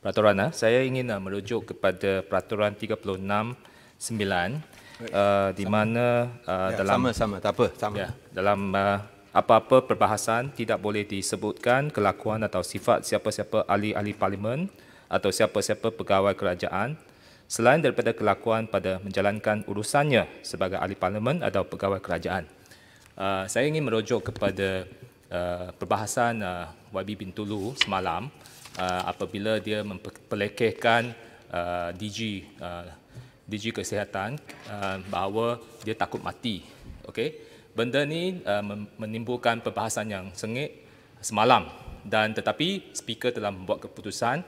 peraturan, saya ingin merujuk kepada peraturan 36(9) di mana dalam sama tak apa dalam apa-apa perbahasan tidak boleh disebutkan kelakuan atau sifat siapa-siapa ahli-ahli parlimen atau siapa-siapa pegawai kerajaan selain daripada kelakuan pada menjalankan urusannya sebagai ahli parlimen atau pegawai kerajaan. Saya ingin merujuk kepada perbahasan YB Bintulu semalam apabila dia memperlekehkan DG Kesihatan bahawa dia takut mati. Okey, benda ni menimbulkan perbahasan yang sengit semalam, dan tetapi speaker telah membuat keputusan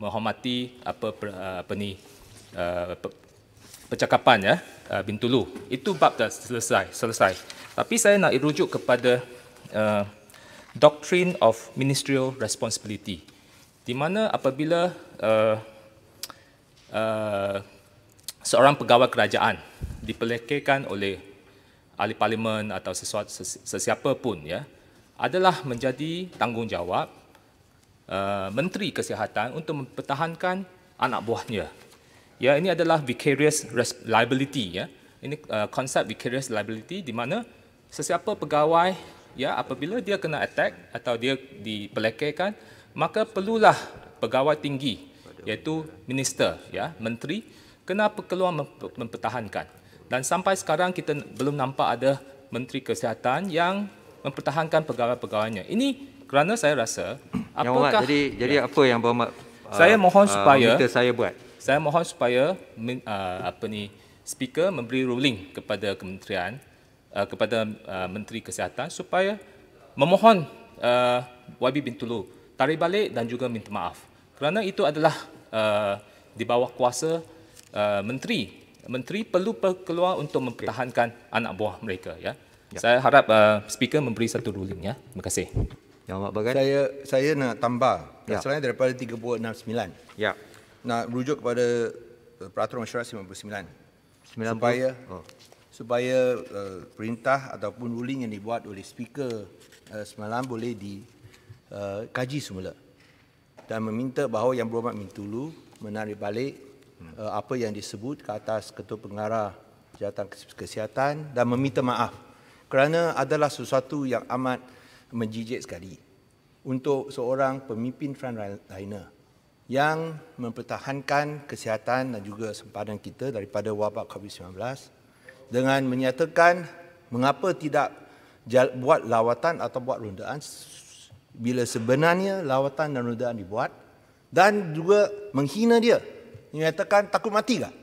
menghormati percakapan Bintulu. Itu bab dah selesai. Tapi saya nak rujuk kepada Doctrine of Ministerial Responsibility, di mana apabila seorang pegawai kerajaan dipelekehkan oleh ahli parlimen atau sesiapa pun adalah menjadi tanggungjawab Menteri Kesihatan untuk mempertahankan anak buahnya. Ini adalah vicarious liability. Ini konsep vicarious liability di mana sesiapa pegawai apabila dia kena attack atau dia dipelekehkan, maka perlulah pegawai tinggi iaitu minister, menteri kena keluar mempertahankan. Dan sampai sekarang kita belum nampak ada menteri kesihatan yang mempertahankan pegawai-pegawainya. Ini kerana saya rasa apakah jadi apa yang Berhormat saya mohon supaya minta saya buat. Saya mohon supaya speaker memberi ruling kepada kementerian kepada Menteri Kesihatan supaya memohon YB Bintulu tarik balik dan juga minta maaf. Kerana itu adalah di bawah kuasa menteri. Menteri perlu keluar untuk mempertahankan anak buah mereka. Saya harap speaker memberi satu ruling. Terima kasih. Yang Ahmad Bagan. Saya nak tambah selain daripada 369. Nak rujuk kepada Peraturan Mesyuarat 99. Supaya perintah ataupun ruling yang dibuat oleh speaker semalam boleh dikaji semula dan meminta bahawa Yang Berhormat Bintulu menarik balik apa yang disebut ke atas Ketua Pengarah Jabatan Kesihatan dan meminta maaf kerana adalah sesuatu yang amat menjijik sekali untuk seorang pemimpin frontliner yang mempertahankan kesihatan dan juga sempadan kita daripada wabak COVID-19 dengan menyatakan mengapa tidak buat lawatan atau buat rondaan bila sebenarnya lawatan dan rondaan dibuat, dan juga menghina dia, menyatakan takut mati tak?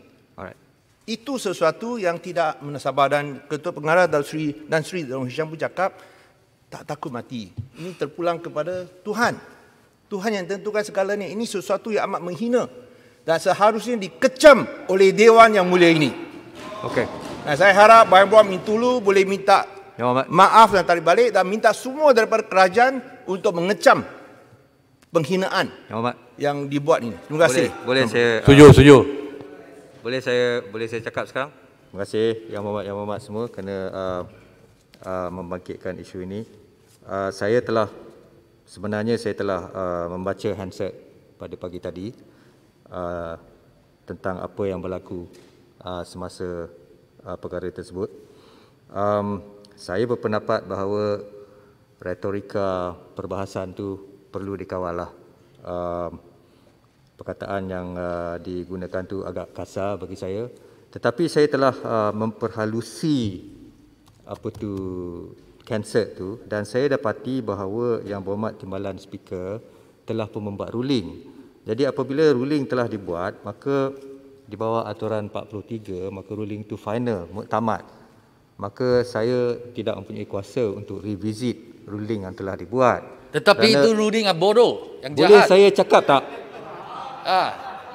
Itu sesuatu yang tidak menasabar, dan Ketua Pengarah dan Sri Dr. Hisham pun cakap tak takut mati. Ini terpulang kepada Tuhan. Tuhan yang tentukan segalanya. Ini sesuatu yang amat menghina dan seharusnya dikecam oleh Dewan yang mulia ini. Dan saya harap Yang Berhormat Bintulu boleh minta maaf dan tarik balik dan minta semua daripada kerajaan untuk mengecam penghinaan yang dibuat ini. Terima kasih. Boleh saya Setuju. Boleh saya cakap sekarang? Terima kasih Yang Berhormat semua kerana membangkitkan isu ini. Sebenarnya saya telah membaca handset pada pagi tadi tentang apa yang berlaku semasa perkara tersebut. Saya berpendapat bahawa retorika perbahasan itu perlu dikawal. Perkataan yang digunakan tu agak kasar bagi saya, tetapi saya telah memperhalusi handset tu, dan saya dapati bahawa Yang Berhormat Timbalan Speaker telah pun membuat ruling. Jadi apabila ruling telah dibuat, maka di bawah aturan 43, maka ruling itu final, muktamad. Maka saya tidak mempunyai kuasa untuk revisit ruling yang telah dibuat. Tetapi itu ruling yang bodoh, yang jahat. Boleh saya cakap tak?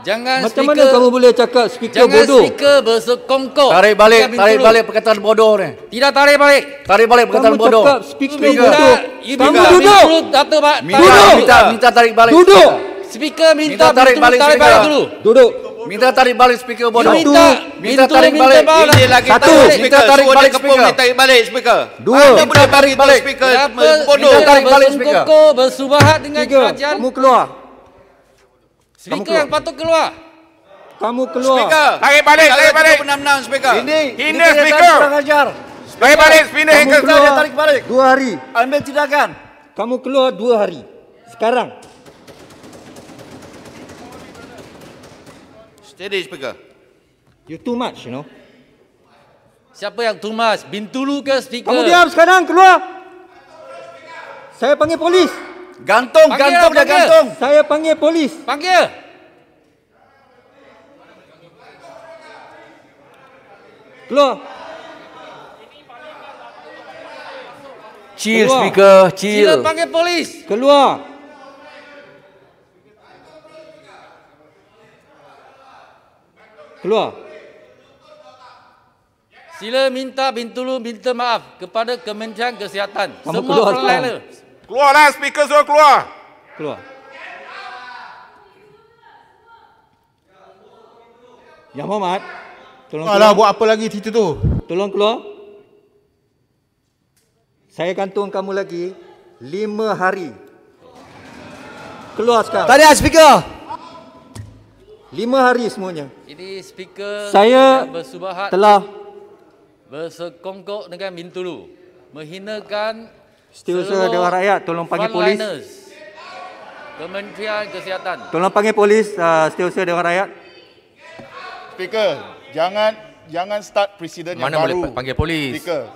Jangan Macam mana kamu boleh cakap speaker bodoh? Jangan speaker bersekongkol. Tarik balik perkataan bodoh ni. Tidak tarik balik perkataan bodoh. Kamu cakap speaker bodoh. Kamu duduk. Minta tarik balik. Duduk. Speaker minta tarik balik dulu. Duduk. Minta tarik balik speaker bodoh. Minta tarik balik. Ini lagi satu. Minta tarik balik speaker. Tarik balik speaker. Dua. Minta tarik balik speaker. Bodoh. Minta tarik balik speaker. Bersubahat dengan kerajaan. Kamu keluar. Speaker yang patut keluar. Kamu keluar. Speaker. Tarik balik, tarik balik. Benar-benar Speaker. Hina speaker. Kurang ajar. Tarik balik, pindah Kamu ke keluar. Dia tarik balik. 2 hari. Ambil tindakan. Kamu keluar 2 hari. Sekarang. Steady, speaker. You too much, you know. Siapa yang tumas? Bintulu ke Speaker? Kamu diam sekarang, keluar. Saya panggil polis. Gantung, Panggil gantung lah, dia gantung. Saya panggil polis. Panggil. Keluar. Chill, Keluar. Speaker, chill. Sila panggil polis. Keluar. Keluar. Sila minta Bintulu minta maaf kepada Kementerian Kesihatan. Kamu Semua keluar perlahan. sekarang. Keluarlah, speaker suruh keluar. Keluar. Yang Muhammad, tolong Alah, keluar. buat apa lagi situ tu? Tolong keluar. Saya gantung kamu lagi 5 hari. Keluar sekarang. Tadi Speaker. 5 hari semuanya. Ini Speaker Saya yang bersubahat telah bersekongkok dengan Bintulu. Menghinakan Setiausaha Dewan Rakyat, tolong panggil polis. frontliners Kementerian Kesihatan. Tolong panggil polis Setiausaha Dewan Rakyat. Speaker, jangan start presiden yang Mana baru. boleh panggil polis? Speaker.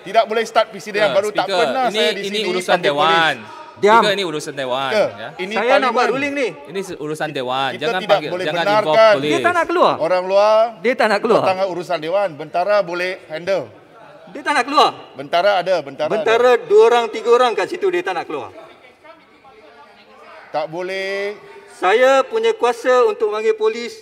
Tidak boleh start presiden yang baru. Tak pernah saya di ini sini urusan panggil dewan. Diam. Speaker, ini urusan dewan. Speaker, Ya. ini Saya nak buat parlimen. ruling ni. Ini urusan dewan. Kita Jangan tidak panggil, boleh jangan benarkan. involve polis. Dia tak nak keluar. Orang luar Dia tak nak keluar. bertanggung urusan dewan. Bentara boleh handle. Dia tak nak keluar. Bentara ada, bentara Bentara 2 orang 3 orang kat situ dia tak nak keluar. ada. Tak boleh. Saya punya kuasa untuk panggil polis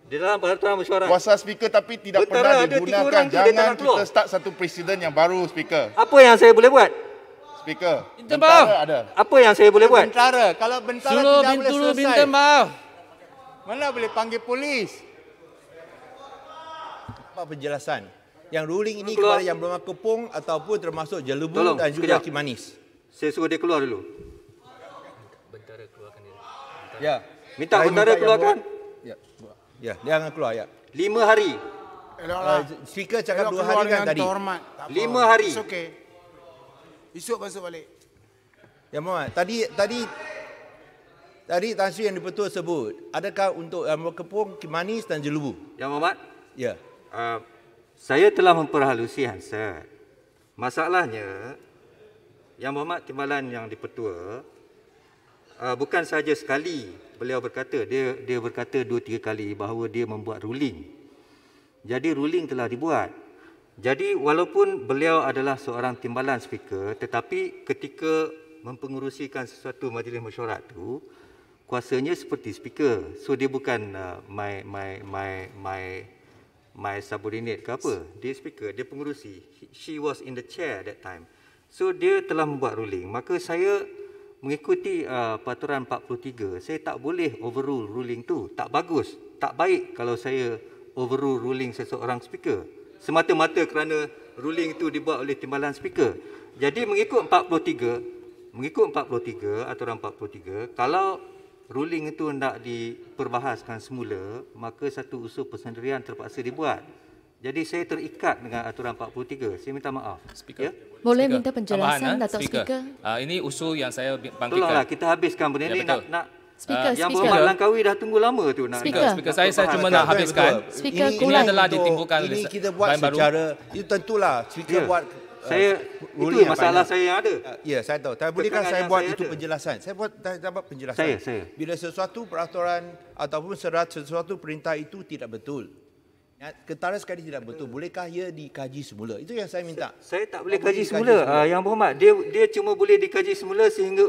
di dalam peraturan mesyuarat. Kuasa speaker tapi tidak Bentara pernah ada 3 digunakan. orang tu, dia tak Jangan nak keluar. kita start satu presiden yang baru, speaker. Apa yang saya boleh buat? Speaker. Minta maaf. Bentara ada. Apa yang saya boleh buat? Bentara, kalau bentara Suruh tidak boleh Bintulu selesai, minta maaf. mana boleh panggil polis? Apa penjelasan? Yang ruling ini Keluar. kepada yang bermakna Kepong ataupun termasuk Jelebu Tolong, dan juga sekejap. Kimanis. Saya suruh dia keluar dulu. Ya. Minta Saya bentara yang keluarkan. buat- Ya, ya, dia akan keluar ya. 5 hari. Eloklah. Speaker cakap Elok 2 keluar hari kan dengan tadi. terhormat. Tak apa. 5 hari. It's okay. Esok masuk balik. Ya Muhammad, tadi Tan Sri yang di-Pertua sebut, adakah untuk yang Kepong, Kimanis dan Jelebu? Yang Muhammad, Ya. saya telah memperhalusi Hansard. Masalahnya, Yang Muhammad Timbalan yang di-Pertua, bukan sahaja sekali beliau berkata, dia berkata 2-3 kali bahawa dia membuat ruling. Jadi ruling telah dibuat. Jadi walaupun beliau adalah seorang timbalan speaker, tetapi ketika mempengerusikan sesuatu majlis mesyuarat tu, kuasanya seperti speaker. So dia bukan my subordinate ke apa. Dia speaker, dia pengerusi. She was in the chair that time. So dia telah membuat ruling. Maka saya mengikuti peraturan 43, saya tak boleh overrule ruling tu. Tak bagus, tak baik kalau saya overrule ruling seseorang speaker semata-mata kerana ruling itu dibuat oleh timbalan speaker. Jadi mengikut 43, aturan 43, kalau ruling itu hendak diperbahaskan semula, maka satu usul persendirian terpaksa dibuat. Jadi saya terikat dengan aturan 43. Saya minta maaf. Speaker. Ya? Boleh Speaker. minta penjelasan, Tambahan, Datuk Speaker? Ini usul yang saya bangkitkan. Tolonglah kita habiskan benda Ya, ni. betul. Speaker, Yang Speaker. Berhormat Langkawi dah tunggu lama tu nak. Speaker. Speaker, saya cuma nak habiskan. Speaker, Ini Kulai. adalah ditimbulkan oleh Ini kita buat bahan baru. secara, itu tentulah speaker Ya. buat Saya ruling itu yang masalah banyak. saya yang ada. Ya, saya tahu. Tapi bolehkah Keterangan saya yang buat saya itu ada. penjelasan? Saya dapat penjelasan. Saya. Bila sesuatu peraturan ataupun sesuatu perintah itu tidak betul. Ketara sekali tidak betul. Bolehkah ia dikaji semula? Itu yang saya minta. Saya tak boleh Tak kaji boleh semula. dikaji semula. Yang Berhormat, dia cuma boleh dikaji semula sehingga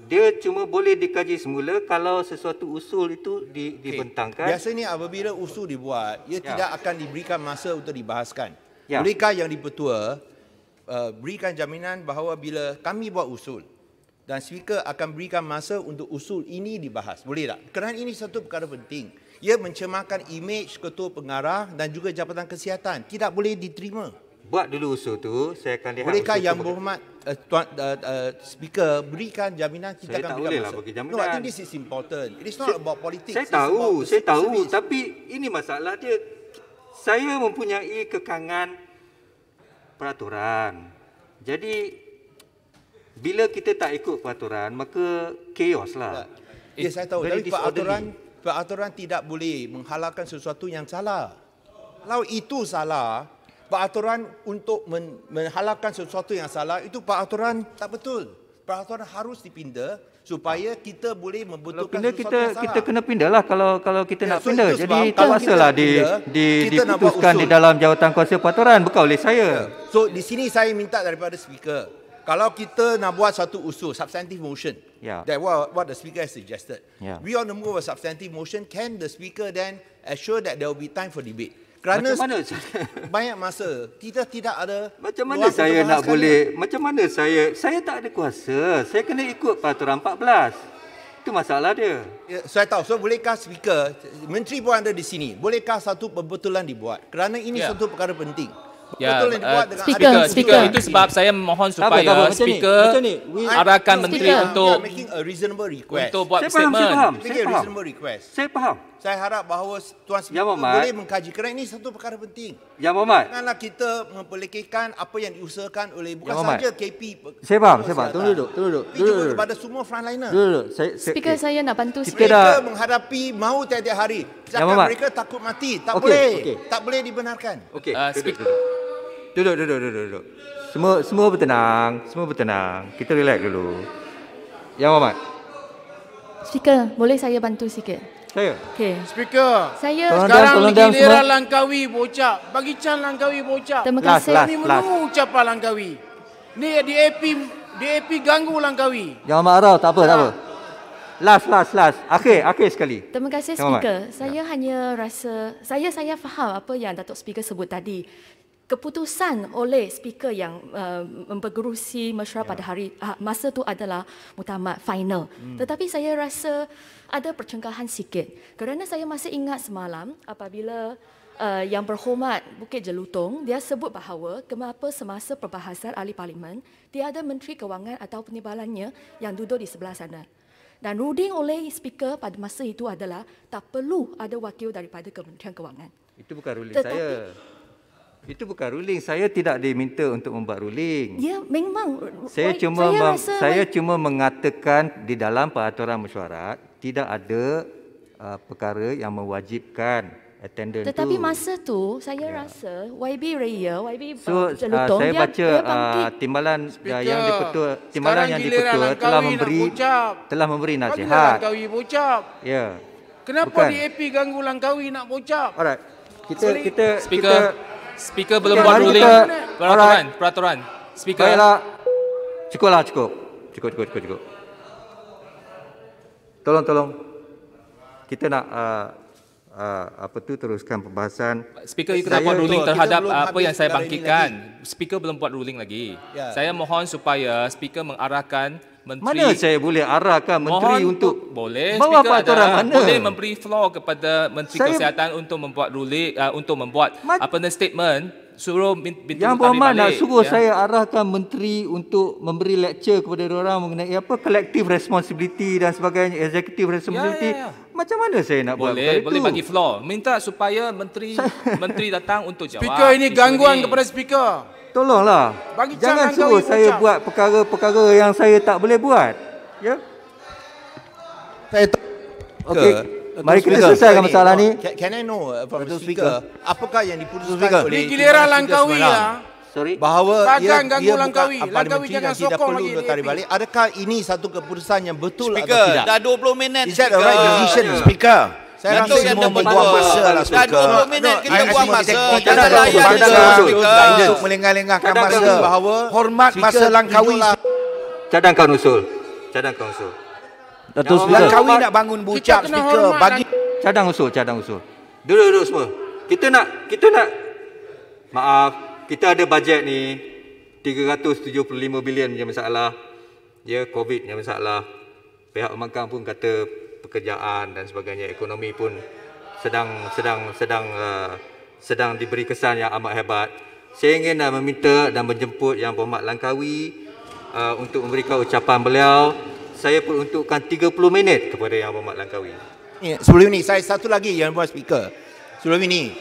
dia cuma boleh dikaji semula kalau sesuatu usul itu dibentangkan. Biasanya apabila usul dibuat, ia tidak akan diberikan masa untuk dibahaskan. Ya. Bolehkah yang di-Pertua berikan jaminan bahawa bila kami buat usul dan speaker akan berikan masa untuk usul ini dibahas? Boleh tak? Kerana ini satu perkara penting. Ia mencemarkan imej ketua pengarah dan juga Jabatan Kesihatan. Tidak boleh diterima. buat dulu usul tu, saya akan lihat. Bolehkah usul Yang tu Berhormat Speaker berikan jaminan kita Saya akan tak berikan bolehlah masa. bagi jaminan. No, I think this is important. It is not about politics. Saya It's about tahu, saya tahu, service. tapi ini masalah dia. Saya mempunyai kekangan peraturan. Jadi bila kita tak ikut peraturan, maka chaos lah. Ya, saya tahu. Very Tapi disorderly. peraturan tidak boleh menghalalkan sesuatu yang salah. Kalau itu salah, peraturan untuk menghalalkan sesuatu yang salah, itu peraturan tak betul. Peraturan harus dipindah supaya kita boleh Kalau membentukkan pindah sesuatu yang salah. kita kena pindah lah kalau kita Ya, nak so pindah. itu Jadi sebab kalau terpaksalah kita pindah, kita nak buat diputuskan usul. di dalam jawatan kuasa peraturan, bukan oleh saya. So di sini saya minta daripada speaker, kalau kita nak buat satu usul substantive motion, Ya. that what the speaker has suggested. Ya. We on the move a substantive motion, can the speaker then assure that there will be time for debate? Kerana Macam mana banyak masa kita tidak ada Macam mana luang saya untuk nak bahaskannya. boleh, macam mana saya tak ada kuasa. Saya kena ikut peraturan 14. Itu masalah dia. Ya, saya tahu. So bolehkah speaker, menteri pun ada di sini, bolehkah satu pembetulan dibuat? Kerana ini Ya. satu perkara penting. Ya, Pembetulan dibuat dengan Speaker, ada- speaker. Itu sebab saya mohon Tak apa, supaya macam ni, speaker macam ni. arahkan No, menteri speaker, untuk we are making a reasonable request. untuk buat Saya faham, statement. saya faham. Make Saya a faham. reasonable request. Saya faham. Saya harap bahawa Tuan Speaker Yang Berhormat. boleh mengkaji kerana ini satu perkara penting. Yang Berhormat, Janganlah kita memperlekehkan apa yang diusahakan oleh bukan Yang Berhormat. saja KP. saya faham. kesihatan, Tunggu duduk. tapi juga kepada semua frontliner. Duduk. Speaker, saya nak bantu Kita sikit. dah- Mereka menghadapi mahu tiap-tiap hari. Cakap Berhormat. mereka takut mati. Tak Okey, boleh. okey. Tak boleh dibenarkan. Okey, Speaker. duduk. Semua bertenang. Kita relax dulu. Yang Berhormat, Speaker, boleh saya bantu sikit? saya. Okey. Speaker. Saya Sekarang tolong ni diam giliran semua. Langkawi bocap. Bagi Chan Langkawi bocap. terima Last, kasih. last. Kami menunggu ucapan Langkawi. Ni DAP ganggu Langkawi. Yang Berhormat Arau, tak apa. Last. Akhir sekali. Terima kasih Yang Berhormat. speaker. Saya hanya rasa saya faham apa yang Datuk Speaker sebut tadi. Keputusan oleh speaker yang mempergerusi mesyuarat pada hari masa tu adalah muktamad final. Tetapi saya rasa ada percengkahan sikit. Kerana saya masih ingat semalam apabila Yang Berhormat Bukit Jelutong dia sebut bahawa kenapa semasa perbahasan ahli parlimen tiada menteri kewangan atau penimbalannya yang duduk di sebelah sana. Dan ruding oleh speaker pada masa itu adalah tak perlu ada wakil daripada Kementerian Kewangan. Itu bukan ruling Tetapi- saya. Itu bukan ruling. Saya tidak diminta untuk membuat ruling. Ya, memang. Saya rasa cuma mengatakan di dalam peraturan mesyuarat tidak ada perkara yang mewajibkan attendance Tetapi tu. masa tu saya rasa YB Raya, YB So Jelutong saya dia baca bangkit. timbalan Speaker, yang dipetua, timbalan sekarang yang giliran dipetua Langkawi nak memberi Bagilah nasihat. Langkawi bocap. Ya. Kenapa Bukan. DAP ganggu Langkawi nak bocap? Alright. Kita Speaker belum Okey, buat mari ruling kita- peraturan. Speaker. baiklah. Cukup. Tolong. Kita nak teruskan pembahasan. Speaker, you kena buat ruling kita terhadap belum apa habis yang saya perkara ini bangkitkan. Speaker belum buat ruling lagi. Ya. Saya mohon supaya speaker mengarahkan menteri. Mana saya boleh arahkan menteri Mohon untuk boleh bawah speaker peraturan ada mana? boleh memberi floor kepada menteri Saya- kesihatan untuk membuat ruling untuk membuat statement suruh Yang Berhormat nak suruh saya arahkan menteri untuk memberi lecture kepada orang mengenai apa collective responsibility dan sebagainya, executive responsibility. Ya. Macam mana saya nak buat boleh perkara itu? bagi floor. Minta supaya menteri datang untuk jawab. Speaker ini isu gangguan ini. kepada speaker. Tolonglah. Bagi Jangan Chan suruh Langkawi saya bocap. buat perkara-perkara yang saya tak boleh buat. Ya? Saya Okey. Mari kita selesaikan masalah ni. Can I know from the Betul, speaker, apakah yang diputuskan Speaker. oleh Ni giliran Speaker Langkawi semalam? lah. Sorry. Bahawa Takkan ia ganggu bukan Langkawi. parliamentary Langkawi dan jangan tidak sokong perlu lagi ditarik DAP. balik. Adakah ini satu keputusan yang betul atau Speaker, tidak? dah 20 minit. Is that the right decision, Speaker? Saya rasa Datuk yang semua terbetul. membuang masa lah, Dah Speaker. 20 minit kita buang masa. Kita Jangan tak layan layan je, Speaker. untuk melengah-lengahkan Cadangkan masa. usul. Bahawa Hormat Speaker masa Langkawi. tunjuklah Cadangkan usul. Datuk Speaker. Langkawi nak bangun bucap, Kita kena Speaker. hormat Bagi Cadang usul. Duduk semua. Kita nak maaf, kita ada bajet ni 375 bilion je masalah. Ya, COVID yang masalah. Pihak pemangkang pun kata pekerjaan dan sebagainya, ekonomi pun sedang diberi kesan yang amat hebat. Saya ingin meminta dan menjemput Yang Berhormat Langkawi untuk memberikan ucapan beliau. Saya peruntukkan 30 minit kepada Yang Berhormat Langkawi. Sebelum ini, saya satu lagi Yang Berhormat Speaker. Sebelum ini,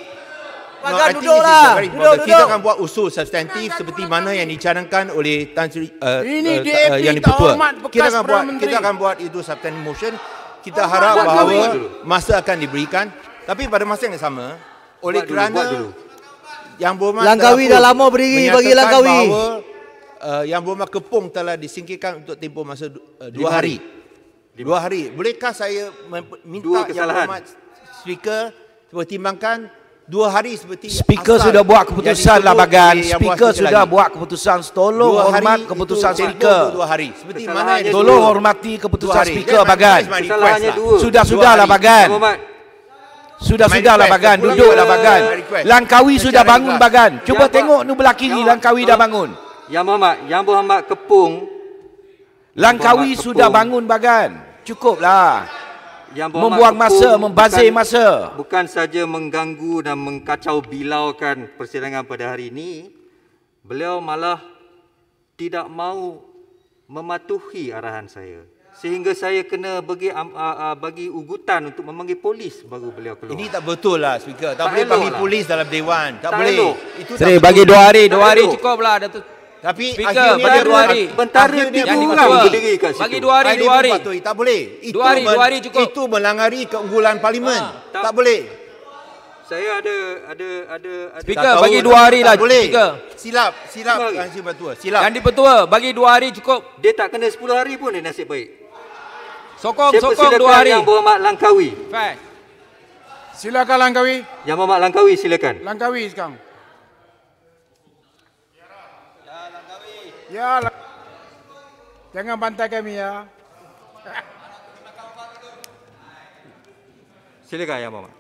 duduklah. Kita akan buat usul substantif seperti mana yang dicanangkan oleh Tan Sri Ini DAP Yang Dipertua. terhormat bekas Perdana Menteri. Kita akan buat itu substantive motion. Kita harap bahawa masa akan diberikan. Tapi pada masa yang sama, oleh kerana Yang Berhormat Langkawi dah lama berdiri bagi Langkawi. Bahawa Yang Berhormat Kepung telah disingkirkan untuk tempoh masa 2 hari. 2 hari. Bolehkah saya minta Yang Berhormat Speaker pertimbangkan 2 hari seperti Speaker sudah buat keputusan lah bagan. Speaker sudah buat keputusan. Tolong hormat keputusan Speaker. 2 hari. Seperti mana yang tolong hormati keputusan Speaker bagan. Sudah-sudahlah bagan. Sudah-sudahlah bagan. Duduklah bagan. Langkawi sudah bangun bagan. Cuba tengok ni belah kiri Langkawi dah bangun. Yang Berhormat Kepung. Langkawi sudah bangun bagan. Cukuplah. Membuang masa, membazir masa. Bukan saja mengganggu dan mengkacau bilaukan persidangan pada hari ini, beliau malah tidak mahu mematuhi arahan saya. Sehingga saya kena bagi ugutan untuk memanggil polis baru beliau keluar. Ini tak betul lah, Speaker. Tak boleh bagi polis dalam Dewan. Tak boleh. Itu Seri bagi 2 hari. 2 hari cukup lah, Datuk. Tapi Speaker bagi 2 hari. Bentara dia kurang berdiri kat situ. Bagi 2 hari, 2 hari. Tak boleh. 2 hari, 2 hari cukup. Itu melanggaри keunggulan parlimen. Tak boleh. Saya ada Speaker bagi 2 hari lah. Speaker. Silap Yang Dipertua. Silap. Yang Dipertua bagi 2 hari cukup. Dia tak kena 10 hari pun dia nasib baik. Sokong 2 hari. Yang Berhormat Langkawi. Fair. Silakan Langkawi. Yang Berhormat Langkawi silakan. Langkawi sekarang. Ya, jangan bantai kami ya. Silakan Yang Berhormat.